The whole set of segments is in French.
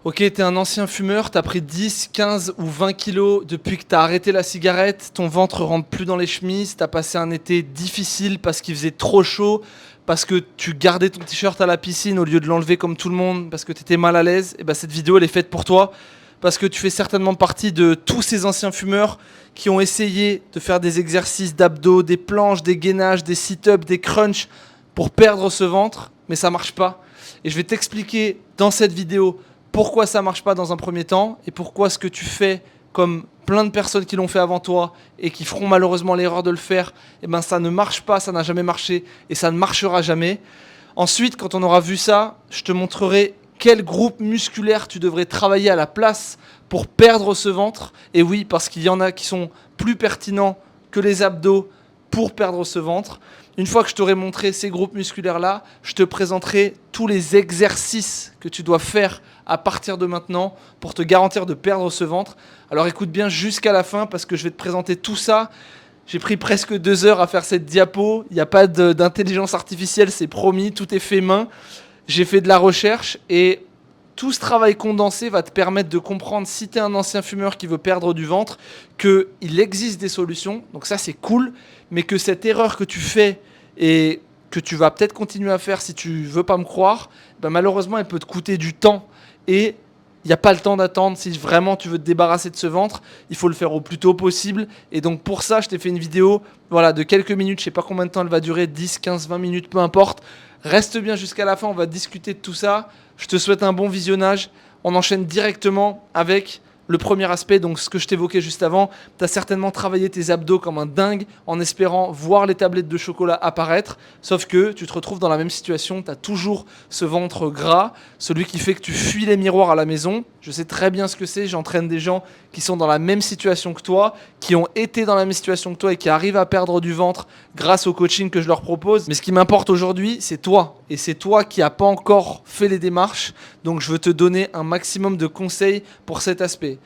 Ok, t'es un ancien fumeur, t'as pris 10, 15 ou 20 kilos depuis que t'as arrêté la cigarette, ton ventre rentre plus dans les chemises, t'as passé un été difficile parce qu'il faisait trop chaud, parce que tu gardais ton t-shirt à la piscine au lieu de l'enlever comme tout le monde, parce que t'étais mal à l'aise, et bah cette vidéo elle est faite pour toi, parce que tu fais certainement partie de tous ces anciens fumeurs qui ont essayé de faire des exercices d'abdos, des planches, des gainages, des sit-ups, des crunchs pour perdre ce ventre, mais ça marche pas. Et je vais t'expliquer dans cette vidéo pourquoi ça marche pas dans un premier temps et pourquoi ce que tu fais, comme plein de personnes qui l'ont fait avant toi et qui feront malheureusement l'erreur de le faire, eh ben ça ne marche pas, ça n'a jamais marché et ça ne marchera jamais. Ensuite, quand on aura vu ça, je te montrerai quel groupe musculaire tu devrais travailler à la place pour perdre ce ventre. Et oui, parce qu'il y en a qui sont plus pertinents que les abdos pour perdre ce ventre. Une fois que je t'aurai montré ces groupes musculaires-là, je te présenterai tous les exercices que tu dois faire à partir de maintenant pour te garantir de perdre ce ventre. Alors écoute bien jusqu'à la fin parce que je vais te présenter tout ça. J'ai pris presque 2 heures à faire cette diapo. Il n'y a pas d'intelligence artificielle, c'est promis, tout est fait main. J'ai fait de la recherche et tout ce travail condensé va te permettre de comprendre, si tu es un ancien fumeur qui veut perdre du ventre, qu'il existe des solutions. Donc ça, c'est cool. Mais que cette erreur que tu fais et que tu vas peut-être continuer à faire si tu veux pas me croire, ben malheureusement, elle peut te coûter du temps. Et il n'y a pas le temps d'attendre. Si vraiment tu veux te débarrasser de ce ventre, il faut le faire au plus tôt possible. Et donc pour ça, je t'ai fait une vidéo voilà, de quelques minutes. Je sais pas combien de temps elle va durer, 10, 15, 20 minutes, peu importe. Reste bien jusqu'à la fin, on va discuter de tout ça. Je te souhaite un bon visionnage. On enchaîne directement avec le premier aspect, donc ce que je t'évoquais juste avant. Tu as certainement travaillé tes abdos comme un dingue en espérant voir les tablettes de chocolat apparaître. Sauf que tu te retrouves dans la même situation. Tu as toujours ce ventre gras, celui qui fait que tu fuis les miroirs à la maison. Je sais très bien ce que c'est. J'entraîne des gens qui sont dans la même situation que toi, qui ont été dans la même situation que toi et qui arrivent à perdre du ventre grâce au coaching que je leur propose. Mais ce qui m'importe aujourd'hui, c'est toi. Et c'est toi qui n'as pas encore fait les démarches. Donc je veux te donner un maximum de conseils pour cet aspect.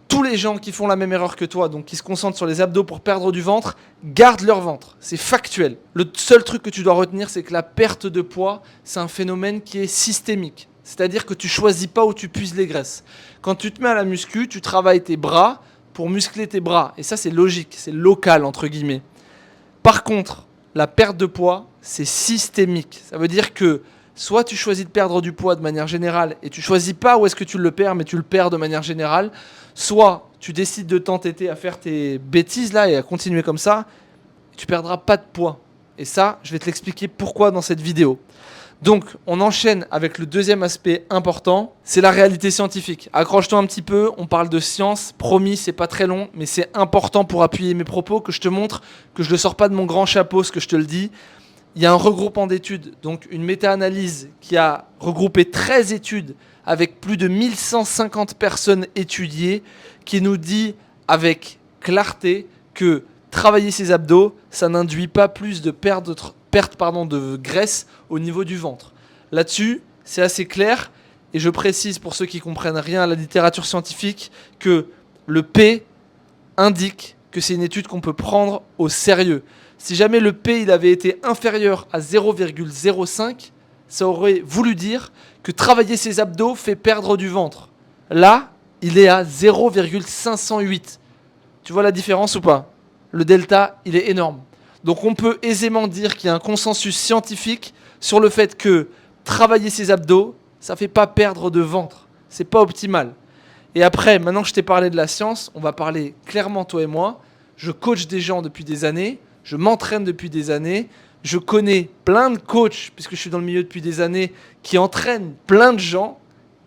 Tous les gens qui font la même erreur que toi, donc qui se concentrent sur les abdos pour perdre du ventre, gardent leur ventre. C'est factuel. Le seul truc que tu dois retenir, c'est que la perte de poids, c'est un phénomène qui est systémique. C'est-à-dire que tu choisis pas où tu puises les graisses. Quand tu te mets à la muscu, tu travailles tes bras pour muscler tes bras. Et ça, c'est logique, c'est local, entre guillemets. Par contre, la perte de poids, c'est systémique. Ça veut dire que soit tu choisis de perdre du poids de manière générale et tu choisis pas où est-ce que tu le perds, mais tu le perds de manière générale, soit tu décides de t'entêter à faire tes bêtises là et à continuer comme ça, tu perdras pas de poids. Et ça, je vais te l'expliquer pourquoi dans cette vidéo. Donc, on enchaîne avec le deuxième aspect important, c'est la réalité scientifique. Accroche-toi un petit peu, on parle de science, promis, c'est pas très long, mais c'est important pour appuyer mes propos, que je te montre, que je ne le sors pas de mon grand chapeau, ce que je te le dis. Il y a un regroupement d'études, donc une méta-analyse qui a regroupé 13 études avec plus de 1150 personnes étudiées, qui nous dit avec clarté que travailler ses abdos, ça n'induit pas plus de perte de graisse au niveau du ventre. Là-dessus, c'est assez clair, et je précise pour ceux qui comprennent rien à la littérature scientifique que le P indique que c'est une étude qu'on peut prendre au sérieux. Si jamais le P il avait été inférieur à 0,05, ça aurait voulu dire que travailler ses abdos fait perdre du ventre. Là, il est à 0,508. Tu vois la différence ou pas? Le delta, il est énorme. Donc on peut aisément dire qu'il y a un consensus scientifique sur le fait que travailler ses abdos, ça ne fait pas perdre de ventre. C'est pas optimal. Et après, maintenant que je t'ai parlé de la science, on va parler clairement, toi et moi. Je coach des gens depuis des années, je m'entraîne depuis des années, je connais plein de coachs, puisque je suis dans le milieu depuis des années, qui entraînent plein de gens.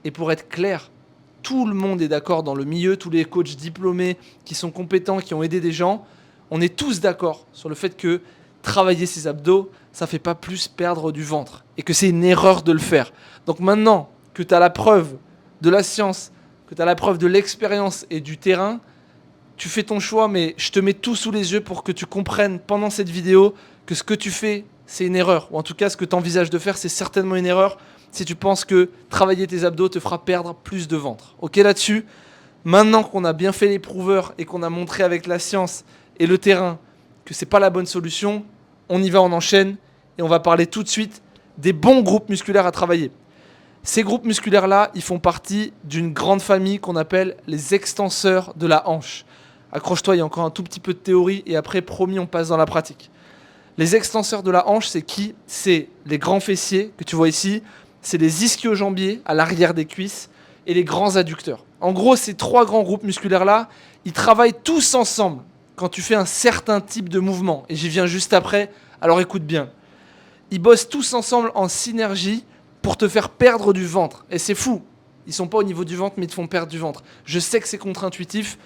Et pour être clair, tout le monde est d'accord dans le milieu, tous les coachs diplômés qui sont compétents, qui ont aidé des gens, on est tous d'accord sur le fait que travailler ses abdos, ça ne fait pas plus perdre du ventre. Et que c'est une erreur de le faire. Donc maintenant que tu as la preuve de la science, que tu as la preuve de l'expérience et du terrain, tu fais ton choix, mais je te mets tout sous les yeux pour que tu comprennes pendant cette vidéo que ce que tu fais, c'est une erreur. Ou en tout cas, ce que tu envisages de faire, c'est certainement une erreur si tu penses que travailler tes abdos te fera perdre plus de ventre. Ok là-dessus? Maintenant qu'on a bien fait les prouveurs et qu'on a montré avec la science et le terrain que c'est pas la bonne solution, on y va, on enchaîne et on va parler tout de suite des bons groupes musculaires à travailler. Ces groupes musculaires-là, ils font partie d'une grande famille qu'on appelle les extenseurs de la hanche. Accroche-toi, il y a encore un tout petit peu de théorie et après, promis, on passe dans la pratique. Les extenseurs de la hanche, c'est qui? C'est les grands fessiers que tu vois ici, c'est les ischio-jambiers à l'arrière des cuisses et les grands adducteurs. En gros, ces trois grands groupes musculaires-là, ils travaillent tous ensemble quand tu fais un certain type de mouvement. Et j'y viens juste après, alors écoute bien. Ils bossent tous ensemble en synergie pour te faire perdre du ventre. Et c'est fou. Ils ne sont pas au niveau du ventre, mais ils te font perdre du ventre. Je sais que c'est contre-intuitif,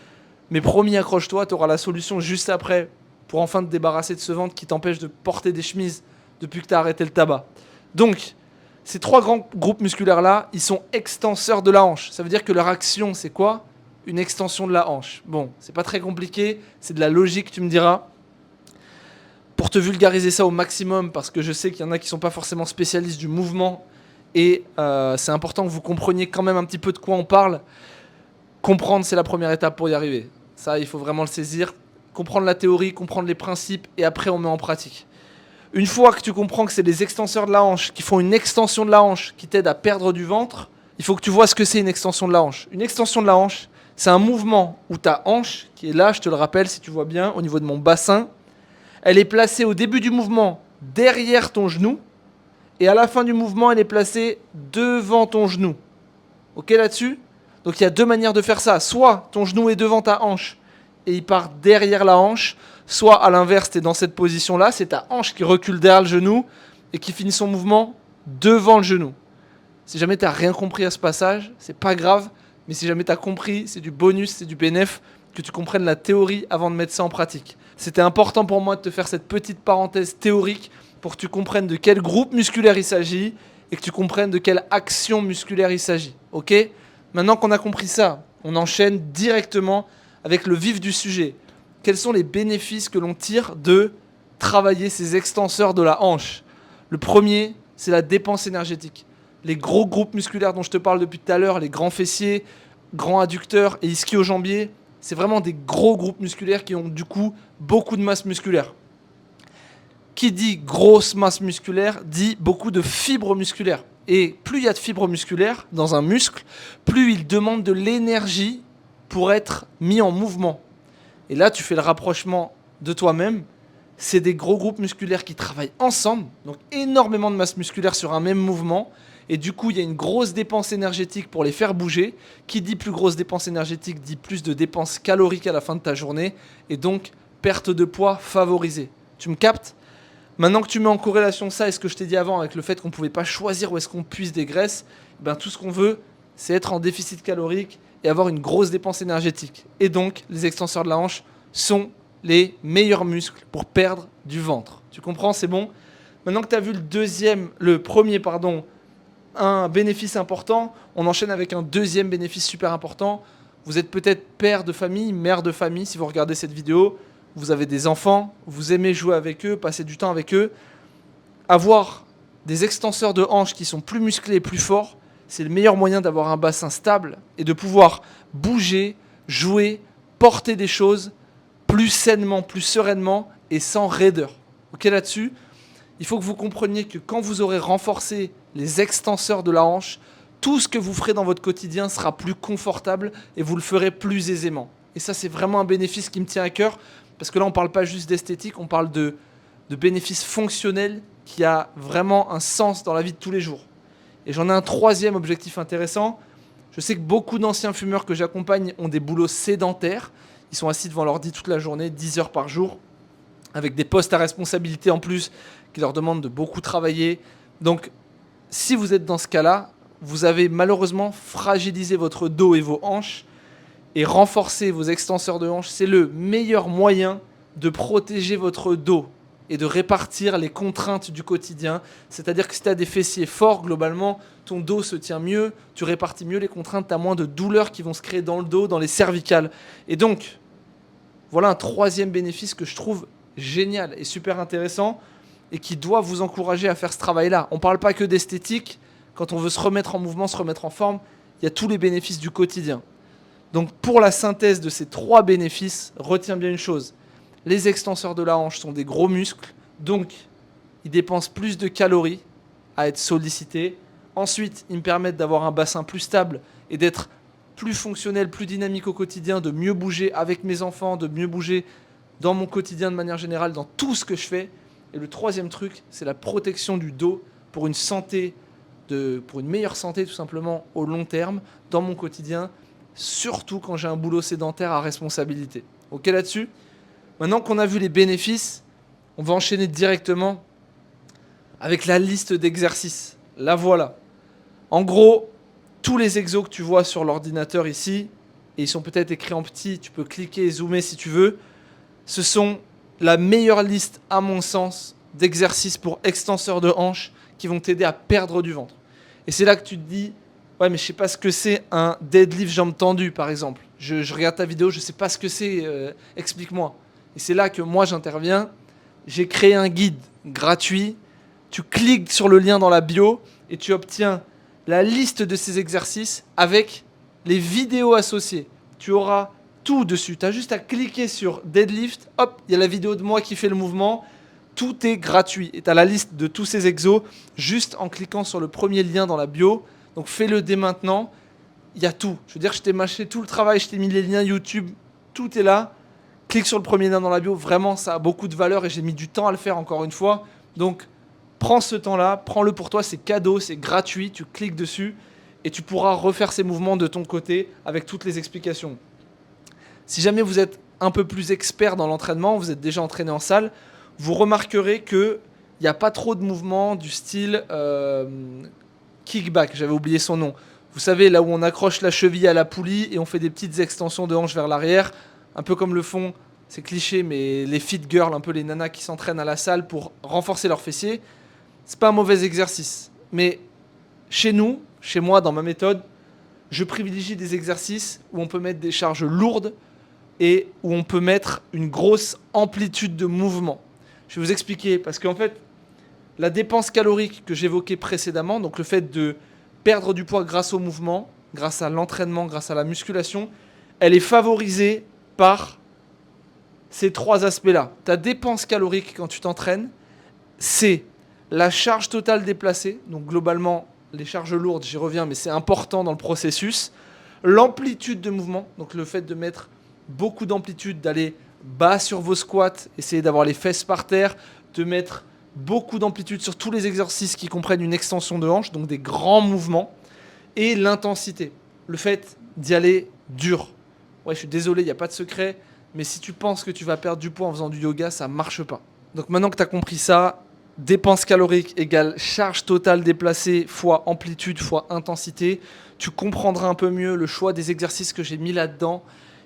mais promis, accroche-toi, tu auras la solution juste après pour enfin te débarrasser de ce ventre qui t'empêche de porter des chemises depuis que tu as arrêté le tabac. Donc, ces trois grands groupes musculaires-là, ils sont extenseurs de la hanche. Ça veut dire que leur action, c'est quoi? Une extension de la hanche. Bon, c'est pas très compliqué, c'est de la logique, tu me diras. Pour te vulgariser ça au maximum, parce que je sais qu'il y en a qui ne sont pas forcément spécialistes du mouvement, et c'est important que vous compreniez quand même un petit peu de quoi on parle. Comprendre, c'est la première étape pour y arriver. Ça, il faut vraiment le saisir. Comprendre la théorie, comprendre les principes, et après on met en pratique. Une fois que tu comprends que c'est les extenseurs de la hanche qui font une extension de la hanche qui t'aide à perdre du ventre, il faut que tu vois ce que c'est une extension de la hanche. Une extension de la hanche, c'est un mouvement où ta hanche, qui est là, je te le rappelle si tu vois bien, au niveau de mon bassin, elle est placée au début du mouvement derrière ton genou, et à la fin du mouvement, elle est placée devant ton genou. Ok là-dessus? Donc il y a deux manières de faire ça. Soit ton genou est devant ta hanche et il part derrière la hanche, soit à l'inverse, tu es dans cette position-là, c'est ta hanche qui recule derrière le genou et qui finit son mouvement devant le genou. Si jamais tu n'as rien compris à ce passage, c'est pas grave, mais si jamais tu as compris, c'est du bonus, c'est du bénéf, que tu comprennes la théorie avant de mettre ça en pratique. C'était important pour moi de te faire cette petite parenthèse théorique pour que tu comprennes de quel groupe musculaire il s'agit et que tu comprennes de quelle action musculaire il s'agit. Ok? Maintenant qu'on a compris ça, on enchaîne directement avec le vif du sujet. Quels sont les bénéfices que l'on tire de travailler ces extenseurs de la hanche? Le premier, c'est la dépense énergétique. Les gros groupes musculaires dont je te parle depuis tout à l'heure, les grands fessiers, grands adducteurs et ischio-jambiers, c'est vraiment des gros groupes musculaires qui ont du coup beaucoup de masse musculaire. Qui dit grosse masse musculaire dit beaucoup de fibres musculaires. Et plus il y a de fibres musculaires dans un muscle, plus il demande de l'énergie pour être mis en mouvement. Et là, tu fais le rapprochement de toi-même. C'est des gros groupes musculaires qui travaillent ensemble, donc énormément de masse musculaire sur un même mouvement. Et du coup, il y a une grosse dépense énergétique pour les faire bouger. Qui dit plus grosse dépense énergétique dit plus de dépenses caloriques à la fin de ta journée. Et donc, perte de poids favorisée. Tu me captes? Maintenant que tu mets en corrélation ça et ce que je t'ai dit avant avec le fait qu'on ne pouvait pas choisir où est-ce qu'on puise des graisses, ben tout ce qu'on veut, c'est être en déficit calorique et avoir une grosse dépense énergétique. Et donc, les extenseurs de la hanche sont les meilleurs muscles pour perdre du ventre. Tu comprends? C'est bon? Maintenant que tu as vu le premier, un bénéfice important, on enchaîne avec un deuxième bénéfice super important. Vous êtes peut-être père de famille, mère de famille si vous regardez cette vidéo. Vous avez des enfants, vous aimez jouer avec eux, passer du temps avec eux. Avoir des extenseurs de hanches qui sont plus musclés et plus forts, c'est le meilleur moyen d'avoir un bassin stable et de pouvoir bouger, jouer, porter des choses plus sainement, plus sereinement et sans raideur. Ok là-dessus? Il faut que vous compreniez que quand vous aurez renforcé les extenseurs de la hanche, tout ce que vous ferez dans votre quotidien sera plus confortable et vous le ferez plus aisément. Et ça, c'est vraiment un bénéfice qui me tient à cœur. Parce que là, on ne parle pas juste d'esthétique, on parle de bénéfices fonctionnels qui a vraiment un sens dans la vie de tous les jours. Et j'en ai un troisième objectif intéressant. Je sais que beaucoup d'anciens fumeurs que j'accompagne ont des boulots sédentaires. Ils sont assis devant l'ordi toute la journée, 10 heures par jour, avec des postes à responsabilité en plus qui leur demandent de beaucoup travailler. Donc, si vous êtes dans ce cas-là, vous avez malheureusement fragilisé votre dos et vos hanches. Et renforcer vos extenseurs de hanches, c'est le meilleur moyen de protéger votre dos et de répartir les contraintes du quotidien. C'est-à-dire que si tu as des fessiers forts, globalement, ton dos se tient mieux, tu répartis mieux les contraintes, tu as moins de douleurs qui vont se créer dans le dos, dans les cervicales. Et donc, voilà un troisième bénéfice que je trouve génial et super intéressant et qui doit vous encourager à faire ce travail-là. On ne parle pas que d'esthétique. Quand on veut se remettre en mouvement, se remettre en forme, il y a tous les bénéfices du quotidien. Donc pour la synthèse de ces trois bénéfices, retiens bien une chose. Les extenseurs de la hanche sont des gros muscles, donc ils dépensent plus de calories à être sollicités. Ensuite, ils me permettent d'avoir un bassin plus stable et d'être plus fonctionnel, plus dynamique au quotidien, de mieux bouger avec mes enfants, de mieux bouger dans mon quotidien de manière générale, dans tout ce que je fais. Et le troisième truc, c'est la protection du dos pour pour une meilleure santé tout simplement au long terme dans mon quotidien, surtout quand j'ai un boulot sédentaire à responsabilité. Ok là-dessus? Maintenant qu'on a vu les bénéfices, on va enchaîner directement avec la liste d'exercices. La voilà. En gros, tous les exos que tu vois sur l'ordinateur ici, et ils sont peut-être écrits en petit, tu peux cliquer et zoomer si tu veux, ce sont la meilleure liste, à mon sens, d'exercices pour extenseurs de hanches qui vont t'aider à perdre du ventre. Et c'est là que tu te dis, ouais, mais je sais pas ce que c'est un deadlift jambes tendues, par exemple. Je regarde ta vidéo, je sais pas ce que c'est, explique-moi. Et c'est là que moi j'interviens. J'ai créé un guide gratuit. Tu cliques sur le lien dans la bio et tu obtiens la liste de ces exercices avec les vidéos associées. Tu auras tout dessus. Tu as juste à cliquer sur deadlift. Hop, il y a la vidéo de moi qui fait le mouvement. Tout est gratuit. Et tu as la liste de tous ces exos juste en cliquant sur le premier lien dans la bio. Donc fais-le dès maintenant. Il y a tout. Je veux dire, je t'ai mâché tout le travail, je t'ai mis les liens YouTube. Tout est là. Clique sur le premier lien dans la bio. Vraiment, ça a beaucoup de valeur et j'ai mis du temps à le faire encore une fois. Donc, prends ce temps-là, prends-le pour toi. C'est cadeau, c'est gratuit. Tu cliques dessus et tu pourras refaire ces mouvements de ton côté avec toutes les explications. Si jamais vous êtes un peu plus expert dans l'entraînement, vous êtes déjà entraîné en salle, vous remarquerez qu'il n'y a pas trop de mouvements du style kickback. J'avais oublié son nom. Vous savez, là où on accroche la cheville à la poulie et on fait des petites extensions de hanches vers l'arrière, un peu comme le font, c'est cliché, mais les fit girls, un peu les nanas qui s'entraînent à la salle pour renforcer leurs fessiers. C'est pas un mauvais exercice. Mais chez nous, chez moi, dans ma méthode, je privilégie des exercices où on peut mettre des charges lourdes et où on peut mettre une grosse amplitude de mouvement. Je vais vous expliquer, parce qu'en fait, la dépense calorique que j'évoquais précédemment, donc le fait de perdre du poids grâce au mouvement, grâce à l'entraînement, grâce à la musculation, elle est favorisée par ces trois aspects-là. Ta dépense calorique quand tu t'entraînes, c'est la charge totale déplacée, donc globalement les charges lourdes, j'y reviens, mais c'est important dans le processus. L'amplitude de mouvement, donc le fait de mettre beaucoup d'amplitude, d'aller bas sur vos squats, essayer d'avoir les fesses par terre, de mettre beaucoup d'amplitude sur tous les exercices qui comprennent une extension de hanche, donc des grands mouvements, et l'intensité, le fait d'y aller dur. Ouais, je suis désolé, il n'y a pas de secret, mais si tu penses que tu vas perdre du poids en faisant du yoga, ça ne marche pas. Donc maintenant que tu as compris ça, dépense calorique égale charge totale déplacée fois amplitude fois intensité, tu comprendras un peu mieux le choix des exercices que j'ai mis là-dedans,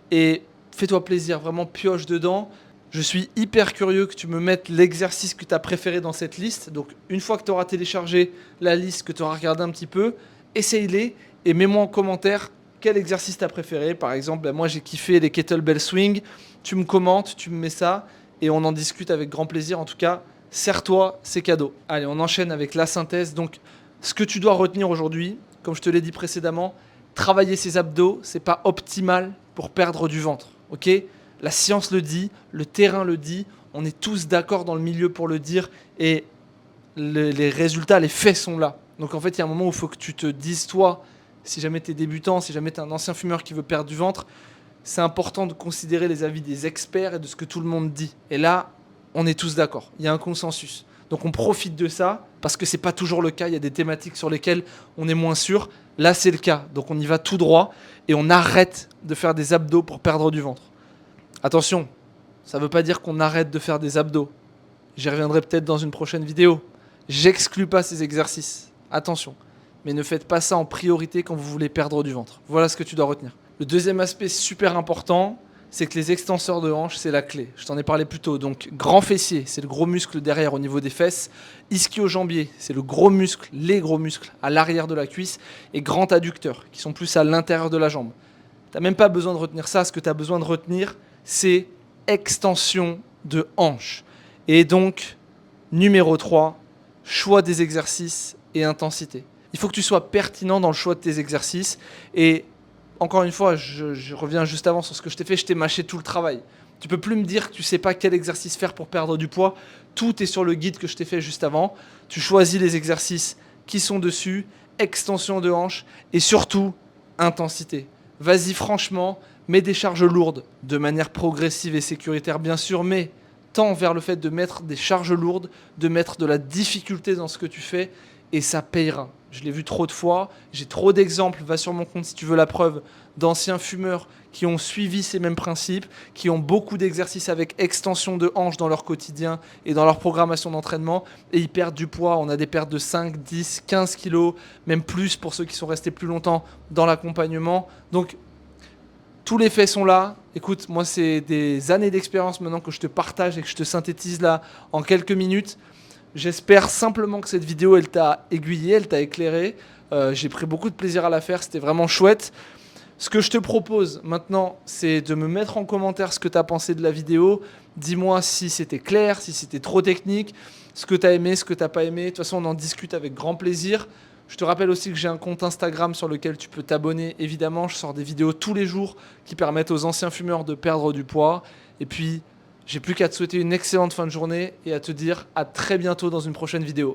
et fais-toi plaisir, vraiment pioche dedans. Je suis hyper curieux que tu me mettes l'exercice que tu as préféré dans cette liste. Donc une fois que tu auras téléchargé la liste, que tu auras regardé un petit peu, essaye-les et mets-moi en commentaire quel exercice tu as préféré. Par exemple, moi j'ai kiffé les kettlebell swing. Tu me commentes, tu me mets ça et on en discute avec grand plaisir. En tout cas, serre-toi, c'est cadeau. Allez, on enchaîne avec la synthèse. Donc ce que tu dois retenir aujourd'hui, comme je te l'ai dit précédemment, travailler ses abdos, c'est pas optimal pour perdre du ventre. Ok ? La science le dit, le terrain le dit, on est tous d'accord dans le milieu pour le dire et les résultats, les faits sont là. Donc en fait, il y a un moment où il faut que tu te dises, toi, si jamais tu es débutant, si jamais tu es un ancien fumeur qui veut perdre du ventre, c'est important de considérer les avis des experts et de ce que tout le monde dit. Et là, on est tous d'accord, il y a un consensus. Donc on profite de ça parce que c'est pas toujours le cas, il y a des thématiques sur lesquelles on est moins sûr. Là, c'est le cas. Donc on y va tout droit et on arrête de faire des abdos pour perdre du ventre. Attention, ça ne veut pas dire qu'on arrête de faire des abdos. J'y reviendrai peut-être dans une prochaine vidéo. J'exclus pas ces exercices. Attention. Mais ne faites pas ça en priorité quand vous voulez perdre du ventre. Voilà ce que tu dois retenir. Le deuxième aspect super important, c'est que les extenseurs de hanches, c'est la clé. Je t'en ai parlé plus tôt. Donc, grand fessier, c'est le gros muscle derrière au niveau des fesses. Ischio-jambier, c'est le gros muscle, les gros muscles à l'arrière de la cuisse. Et grand adducteur, qui sont plus à l'intérieur de la jambe. Tu n'as même pas besoin de retenir ça. Ce que tu as besoin de retenir, c'est extension de hanche. Et donc, numéro 3, choix des exercices et intensité. Il faut que tu sois pertinent dans le choix de tes exercices. Et encore une fois, je reviens juste avant sur ce que je t'ai fait, je t'ai mâché tout le travail. Tu peux plus me dire que tu sais pas quel exercice faire pour perdre du poids. Tout est sur le guide que je t'ai fait juste avant. Tu choisis les exercices qui sont dessus extension de hanche et surtout intensité. Vas-y franchement, mets des charges lourdes, de manière progressive et sécuritaire bien sûr, mais tends vers le fait de mettre des charges lourdes, de mettre de la difficulté dans ce que tu fais, et ça payera. Je l'ai vu trop de fois, j'ai trop d'exemples, va sur mon compte si tu veux la preuve, d'anciens fumeurs qui ont suivi ces mêmes principes, qui ont beaucoup d'exercices avec extension de hanche dans leur quotidien et dans leur programmation d'entraînement, et ils perdent du poids. On a des pertes de 5, 10, 15 kilos, même plus pour ceux qui sont restés plus longtemps dans l'accompagnement. Donc, tous les faits sont là. Écoute, moi, c'est des années d'expérience maintenant que je te partage et que je te synthétise là en quelques minutes. J'espère simplement que cette vidéo, elle t'a aiguillé, elle t'a éclairé. J'ai pris beaucoup de plaisir à la faire, c'était vraiment chouette. Ce que je te propose maintenant, c'est de me mettre en commentaire ce que tu as pensé de la vidéo. Dis-moi si c'était clair, si c'était trop technique, ce que tu as aimé, ce que tu n'as pas aimé. De toute façon, on en discute avec grand plaisir. Je te rappelle aussi que j'ai un compte Instagram sur lequel tu peux t'abonner. Évidemment, je sors des vidéos tous les jours qui permettent aux anciens fumeurs de perdre du poids. Et puis, j'ai plus qu'à te souhaiter une excellente fin de journée et à te dire à très bientôt dans une prochaine vidéo.